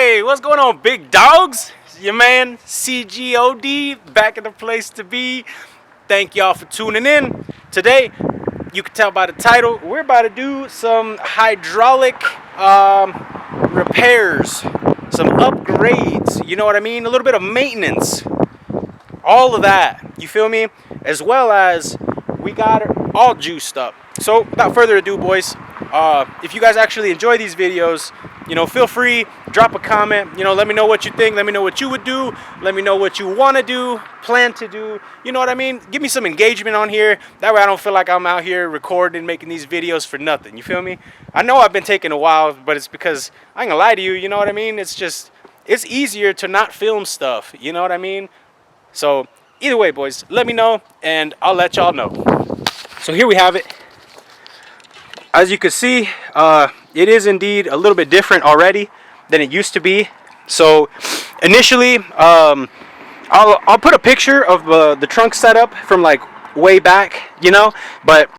Hey, what's going on, big dogs? It's your man CGOD back in the place to be. Thank y'all for tuning in. Today, you can tell by the title, we're about to do some hydraulic repairs, some upgrades, you know what I mean? A little bit of maintenance, all of that, you feel me? As well as we got it all juiced up. So without further ado, boys, if you guys actually enjoy these videos, you know, feel free, drop a comment, you know, let me know what you think, let me know what you would do, let me know what you want to do, plan to do, you know what I mean? Give me some engagement on here, that way I don't feel like I'm out here recording, making these videos for nothing, you feel me? I know I've been taking a while, but it's because, I ain't gonna lie to you, you know what I mean? It's just, it's easier to not film stuff, you know what I mean? So, either way, boys, let me know, and I'll let y'all know. So here we have it. As you can see, it is indeed a little bit different already than it used to be. So initially, I'll put a picture of the trunk setup from like way back, you know, but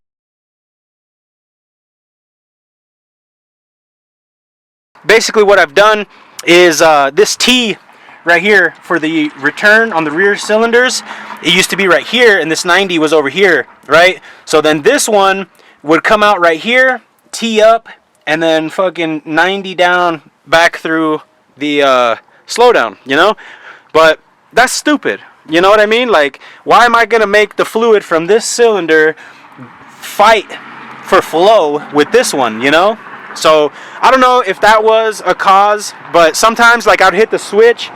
basically what I've done is this T right here for the return on the rear cylinders, it used to be right here, and this 90 was over here, right? So then this one would come out right here, T up, and then fucking 90 down back through the slowdown, you know? But that's stupid, you know what I mean? Like, why am I gonna make the fluid from this cylinder fight for flow with this one, you know? So I don't know if that was a cause, but sometimes like I'd hit the switch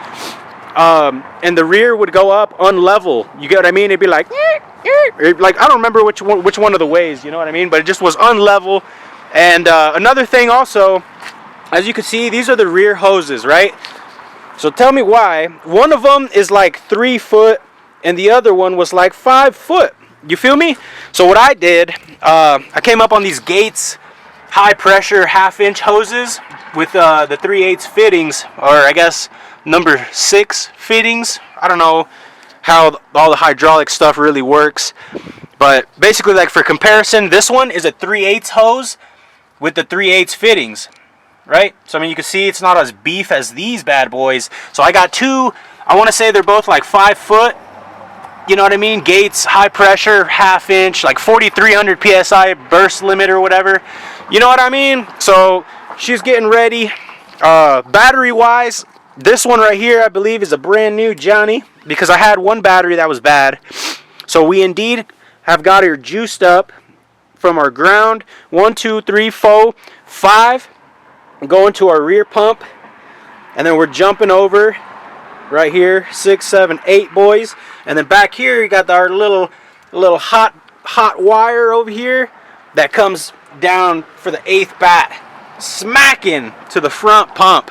and the rear would go up unlevel, you get what I mean? It'd be like I don't remember which one of the ways, you know what I mean, but it just was unlevel. And another thing also, as you can see, these are the rear hoses, right? So tell me why one of them is like 3 foot and the other one was like 5 foot, you feel me? So what I did, I came up on these Gates high pressure 1/2 inch hoses with the 3/8 fittings, or I guess number 6 fittings. I don't know how all the hydraulic stuff really works, but basically, like for comparison, this one is a 3/8 hose with the 3/8 fittings, right? So I mean, you can see it's not as beef as these bad boys. So I got two, I want to say they're both like 5 foot, you know what I mean? Gates high pressure 1/2 inch, like 4,300 psi burst limit or whatever, you know what I mean? So she's getting ready. Battery wise, this one right here I believe is a brand new Johnny, because I had one battery that was bad. So we indeed have got her juiced up from our ground 1 2 3 4 5, going to our rear pump, and then we're jumping over right here 6 7 8 boys, and then back here you got our little hot wire over here that comes down for the 8th bat, smacking to the front pump.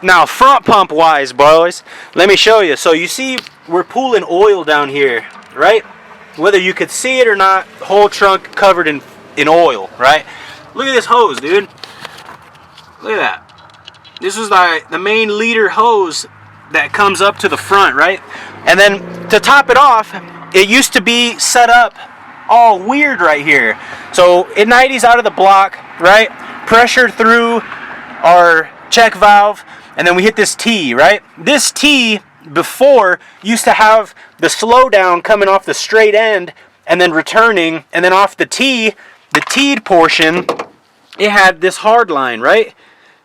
Now front pump wise, boys, let me show you. So you see we're pooling oil down here, right? Whether you could see it or not, the whole trunk covered in oil, right? Look at this hose, dude. Look at that. This is the main leader hose that comes up to the front, right? And then to top it off, it used to be set up all weird right here. So it 90s out of the block, right? Pressure through our check valve, and then we hit this T, right? This T before used to have the slowdown coming off the straight end and then returning, and then off the T, the T'd portion, it had this hard line, right?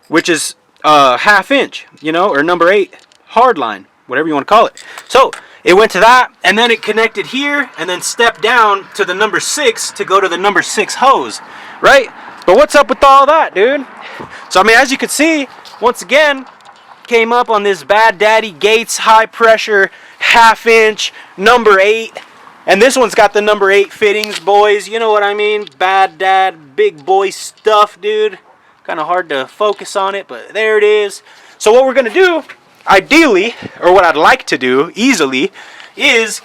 Which is 1/2 inch, you know, or number 8 hard line, whatever you want to call it. So it went to that, and then it connected here, and then stepped down to the number 6 to go to the number 6 hose, right? But what's up with all that, dude? So I mean, as you can see, once again, came up on this Bad Daddy Gates high pressure 1/2 inch number 8, and this one's got the number 8 fittings, boys, you know what I mean? Bad dad, big boy stuff, dude. Kind of hard to focus on it, but there it is. So what we're gonna do, ideally, or what I'd like to do easily, is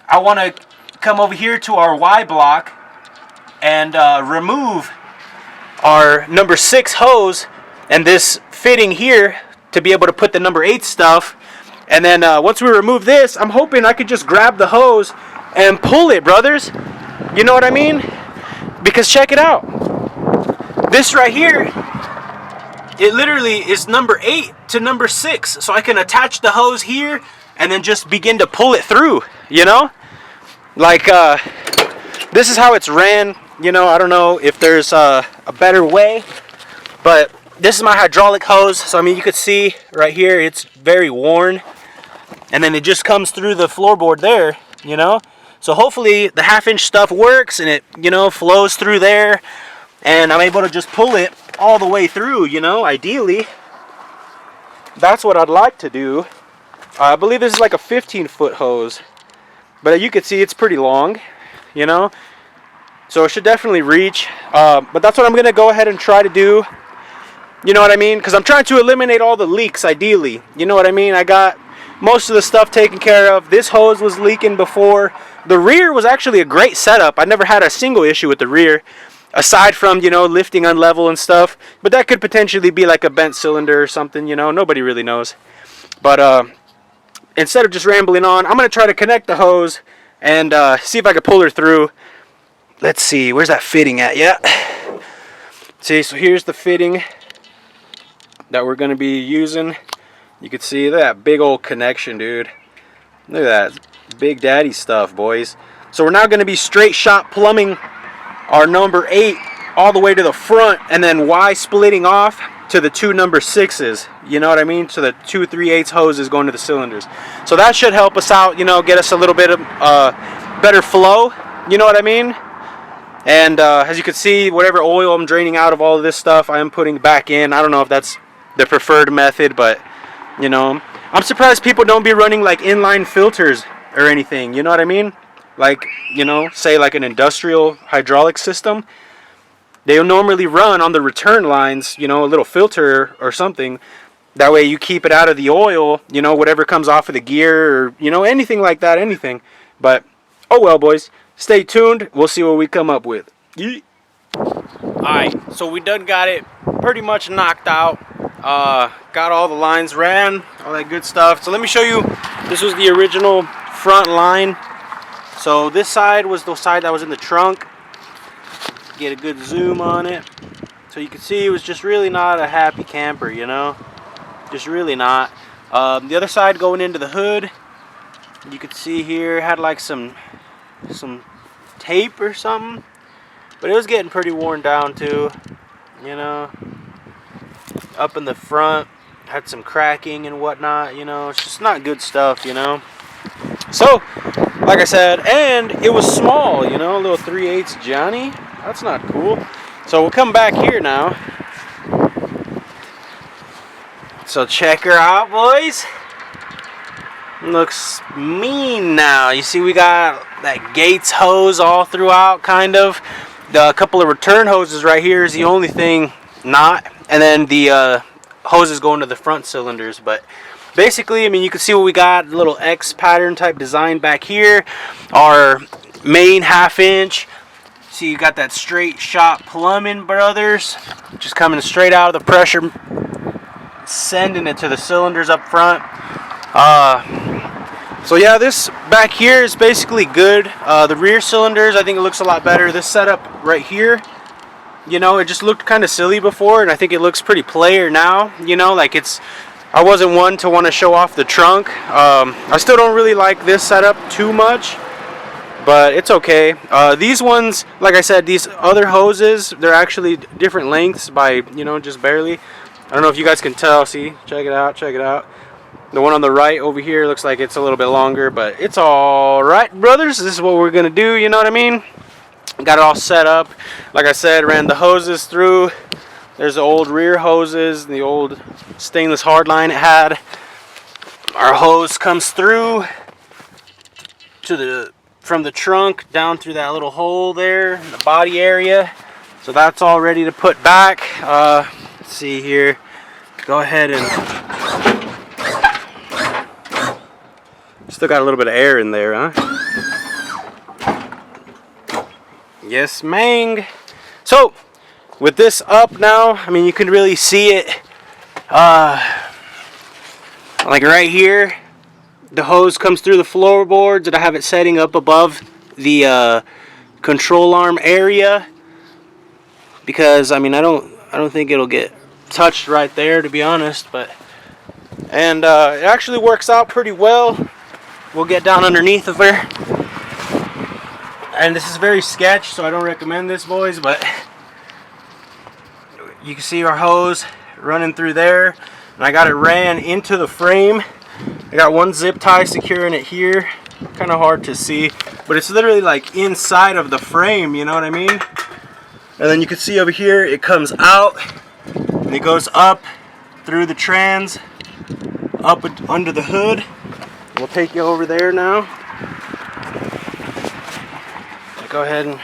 I want to come over here to our Y block and remove our number 6 hose and this fitting here to be able to put the number 8 stuff. And then once we remove this, I'm hoping I could just grab the hose and pull it, brothers. You know what I mean? Because check it out. This right here it literally is number 8 to number 6. So I can attach the hose here and then just begin to pull it through, you know? Like, this is how it's ran. You know, I don't know if there's a better way, but this is my hydraulic hose. So, I mean, you could see right here, it's very worn. And then it just comes through the floorboard there, you know? So hopefully the 1/2-inch stuff works and it, you know, flows through there. And I'm able to just pull it all the way through, you know, ideally. That's what I'd like to do. I believe this is like a 15-foot hose. But you can see it's pretty long, you know. So it should definitely reach. But that's what I'm going to go ahead and try to do. You know what I mean? Because I'm trying to eliminate all the leaks, ideally. You know what I mean? I got most of the stuff taken care of. This hose was leaking before. The rear was actually a great setup. I never had a single issue with the rear. Aside from, you know, lifting unlevel and stuff. But that could potentially be like a bent cylinder or something, you know. Nobody really knows. But instead of just rambling on, I'm going to try to connect the hose and see if I can pull her through. Let's see. Where's that fitting at? Yeah. See, so here's the fitting that we're going to be using. You can see that big old connection, dude. Look at that. Big daddy stuff, boys. So we're now going to be straight shot plumbing our number 8 all the way to the front, and then Y splitting off to the 2 number 6s. You know what I mean? So the 2 3/8 hoses going to the cylinders. So that should help us out, you know, get us a little bit of better flow. You know what I mean? And as you can see, whatever oil I'm draining out of all of this stuff, I am putting back in. I don't know if that's the preferred method, but you know, I'm surprised people don't be running like inline filters or anything. You know what I mean? Like, you know, say like an industrial hydraulic system, they'll normally run on the return lines, you know, a little filter or something. That way you keep it out of the oil, you know, whatever comes off of the gear or, you know, anything like that, anything. But, oh well, boys, stay tuned. We'll see what we come up with. Yeet. Alright, so we done got it pretty much knocked out. Got all the lines ran, all that good stuff. So let me show you, this was the original front line. So this side was the side that was in the trunk. Get a good zoom on it. So you can see it was just really not a happy camper, you know. Just really not. The other side going into the hood, you could see here had like some tape or something. But it was getting pretty worn down too, you know. Up in the front, had some cracking and whatnot, you know. It's just not good stuff, you know. So, like I said, and it was small, you know, a little 3/8 Johnny. That's not cool. So we'll come back here now. So check her out, boys. Looks mean now. You see we got that Gates hose all throughout, kind of. The couple of return hoses right here is the only thing not. And then the hoses going to the front cylinders. But basically, I mean, you can see what we got. A little X pattern type design back here. Our main 1/2-inch. See, you got that straight shot plumbing, brothers. Just coming straight out of the pressure. Sending it to the cylinders up front. So yeah, this back here is basically good. The rear cylinders, I think it looks a lot better. This setup right here, you know, it just looked kind of silly before, and I think it looks pretty player now. You know, like it's, I wasn't one to want to show off the trunk. I still don't really like this setup too much, but it's okay. These ones, like I said, these other hoses, they're actually different lengths by, you know, just barely. I don't know if you guys can tell. See, check it out, check it out. The one on the right over here looks like it's a little bit longer, but it's all right, brothers. This is what we're gonna do, you know what I mean? Got it all set up. Like I said, ran the hoses through. There's the old rear hoses, the old stainless hardline it had. Our hose comes through to the, from the trunk down through that little hole there in the body area. So that's all ready to put back. Let's see here. Go ahead and still got a little bit of air in there, huh? Yes, mang. So, with this up now, I mean, you can really see it. Like right here, the hose comes through the floorboards, and I have it setting up above the control arm area. Because, I mean, I don't think it'll get touched right there, to be honest. But and it actually works out pretty well. We'll get down underneath of her. And this is very sketch, so I don't recommend this, boys, but you can see our hose running through there, and I got it ran into the frame. I got one zip tie securing it here. Kind of hard to see, but it's literally like inside of the frame, you know what I mean? And then you can see over here it comes out and it goes up through the trans, up under the hood. We'll take you over there now. Go ahead and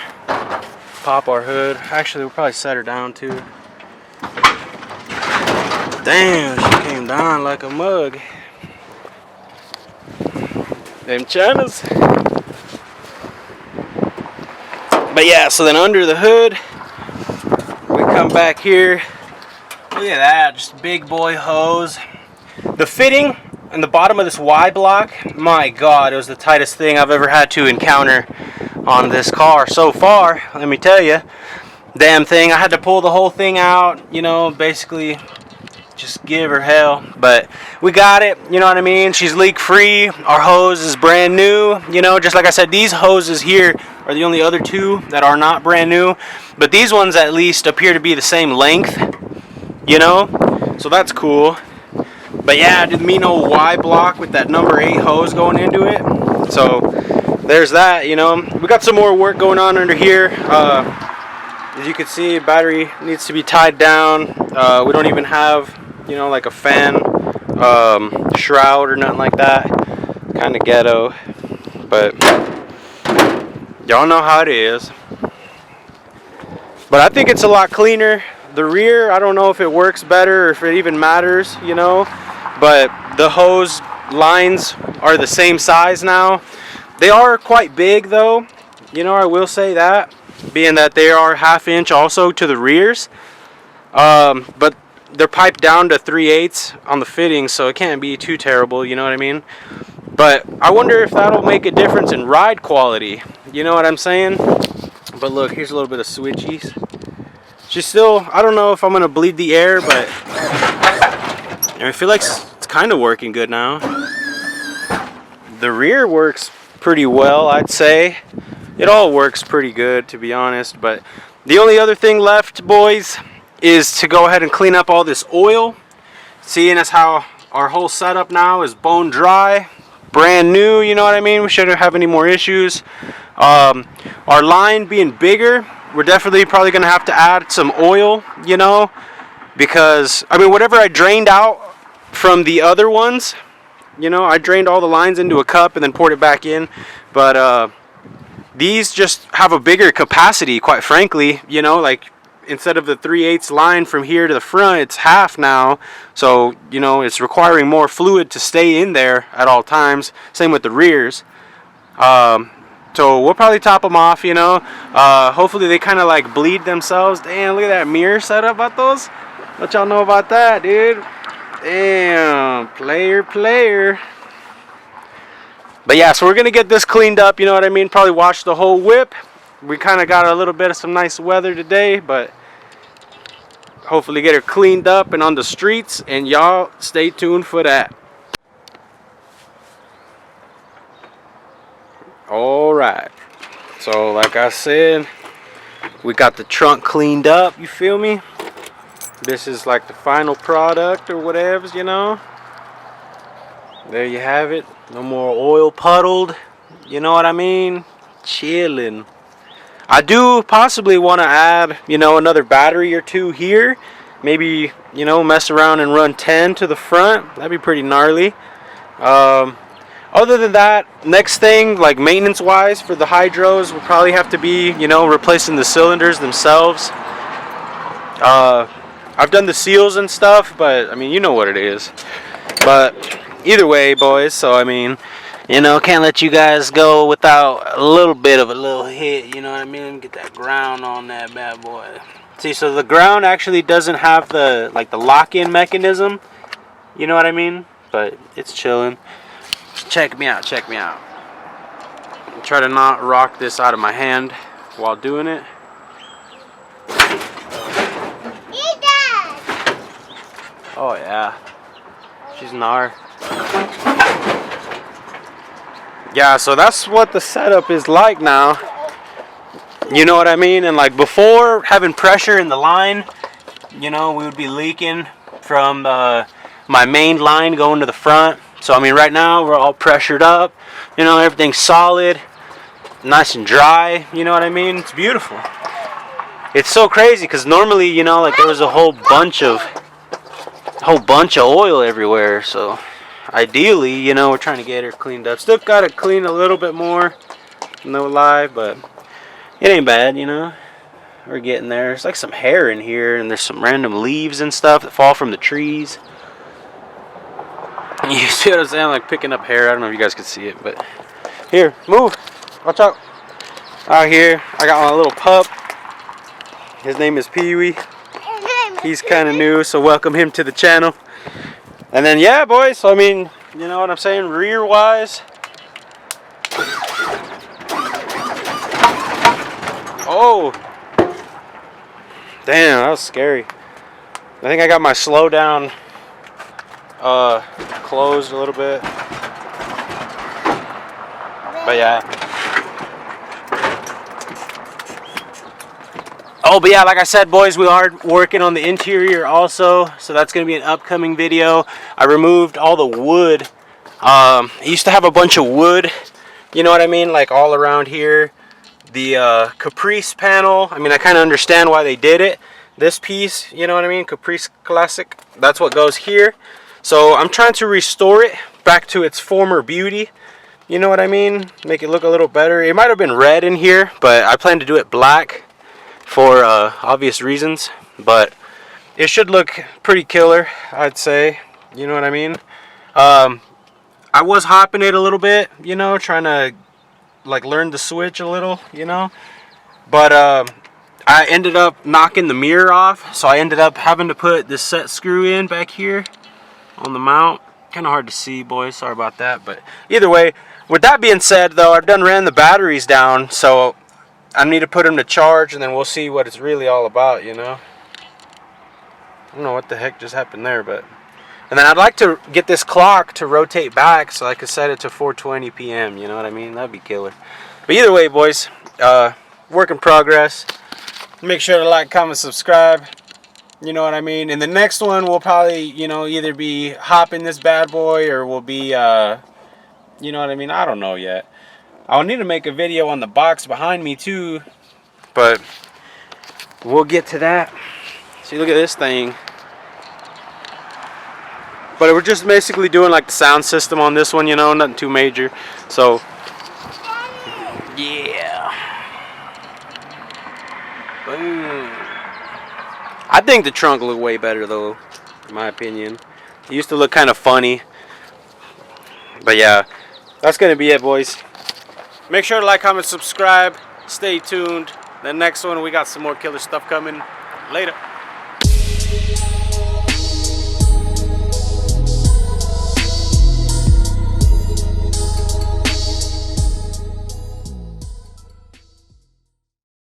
pop our hood. Actually, we'll probably set her down too. Damn, she came down like a mug. Them Chinas. But yeah, so then under the hood, we come back here. Look at that, just big boy hose. The fitting in the bottom of this Y block, my God, it was the tightest thing I've ever had to encounter on this car so far. Let me tell you, damn thing, I had to pull the whole thing out, you know, basically just give her hell, but we got it, you know what I mean? She's leak free. Our hose is brand new, you know, just like I said, these hoses here are the only other two that are not brand new, but these ones at least appear to be the same length, you know, so that's cool. But yeah, I didn't mean no Y block with that number 8 hose going into it. So there's that, you know. We got some more work going on under here. As you can see, battery needs to be tied down. We don't even have, you know, like a fan shroud or nothing like that. Kind of ghetto, but y'all know how it is. But I think it's a lot cleaner. The rear, I don't know if it works better or if it even matters, you know, but the hose lines are the same size now. They are quite big though, you know, I will say that, being that they are 1/2 inch also to the rears, but they're piped down to 3/8 on the fittings, so it can't be too terrible, you know what I mean? But I wonder if that'll make a difference in ride quality, you know what I'm saying? But look, here's a little bit of switchies. She's still, I don't know if I'm gonna bleed the air, but I feel like it's kind of working good now. The rear works pretty well, I'd say. It all works pretty good, to be honest, but the only other thing left, boys, is to go ahead and clean up all this oil. Seeing as how our whole setup now is bone dry, brand new, you know what I mean? We shouldn't have any more issues. Our line being bigger, we're definitely probably gonna have to add some oil, you know, because I mean, whatever I drained out from the other ones, you know, I drained all the lines into a cup and then poured it back in, but these just have a bigger capacity, quite frankly, you know, like instead of the 3/8 line from here to the front, it's 1/2 now, so you know, it's requiring more fluid to stay in there at all times. Same with the rears. So we'll probably top them off, you know. Hopefully they kind of like bleed themselves. Damn, look at that mirror setup, vatos. What y'all know about that, dude? Damn, player. But yeah, so we're gonna get this cleaned up, you know what I mean? Probably wash the whole whip. We kind of got a little bit of some nice weather today, but hopefully get her cleaned up and on the streets, and y'all stay tuned for that. Alright, so like I said, we got the trunk cleaned up, you feel me? This is like the final product or whatever, you know. There you have it. No more oil puddled, you know what I mean? Chilling. I do possibly want to add, you know, another battery or two here. Maybe, you know, mess around and run 10 to the front. That'd be pretty gnarly. Other than that, next thing, like maintenance wise for the hydros, will probably have to be, you know, replacing the cylinders themselves. I've done the seals and stuff, but I mean, you know what it is. But either way, boys, so I mean, you know, can't let you guys go without a little bit of a little hit, you know what I mean? Get that ground on that bad boy. See, so the ground actually doesn't have the, like, the lock-in mechanism, you know what I mean? But it's chilling. Check me out. Try to not rock this out of my hand while doing it. Oh yeah, she's gnar. Yeah, so that's what the setup is like now. You know what I mean? And like before, having pressure in the line, you know, we would be leaking from my main line going to the front. So I mean, right now we're all pressured up. You know, everything's solid, nice and dry. You know what I mean? It's beautiful. It's so crazy because normally, you know, like there was a whole bunch of oil everywhere. So ideally, you know, we're trying to get her cleaned up. Still got to clean a little bit more, no lie, but it ain't bad, you know. We're getting there. There's like some hair in here, and there's some random leaves and stuff that fall from the trees. You see what I'm saying? Like picking up hair. I don't know if you guys can see it, but here, move. Watch out. Out here, I got my little pup. His name is Pee-wee. He's kind of new, so welcome him to the channel. And then, yeah, boys. So I mean, you know what I'm saying? Rear-wise. Oh. Damn, that was scary. I think I got my slow down closed a little bit. But yeah. Oh, but yeah, like I said, boys, we are working on the interior also. So that's going to be an upcoming video. I removed all the wood. I used to have a bunch of wood, you know what I mean? Like all around here. The Caprice panel, I mean, I kind of understand why they did it. This piece, you know what I mean? Caprice Classic, that's what goes here. So I'm trying to restore it back to its former beauty. You know what I mean? Make it look a little better. It might have been red in here, but I plan to do it black for obvious reasons. But it should look pretty killer, I'd say. You know what I mean? I was hopping it a little bit, you know, trying to like learn the switch a little, you know. But I ended up knocking the mirror off, so I ended up having to put this set screw in back here on the mount. Kind of hard to see, boys, sorry about that. But either way, with that being said though, I've done ran the batteries down, so I need to put them to charge, and then we'll see what it's really all about, you know. I don't know what the heck just happened there, but and then I'd like to get this clock to rotate back so I could set it to 4:20 p.m. You know what I mean? That'd be killer. But either way, boys, work in progress. Make sure to like, comment, subscribe. You know what I mean? In the next one, we'll probably, you know, either be hopping this bad boy or we'll be, you know what I mean? I don't know yet. I'll need to make a video on the box behind me too, but we'll get to that. See, look at this thing. But we're just basically doing like the sound system on this one, you know, nothing too major. So, yeah. Boom. I think the trunk looked way better though, in my opinion. It used to look kind of funny. But yeah, that's going to be it, boys. Make sure to like, comment, subscribe. Stay tuned. The next one, we got some more killer stuff coming. Later.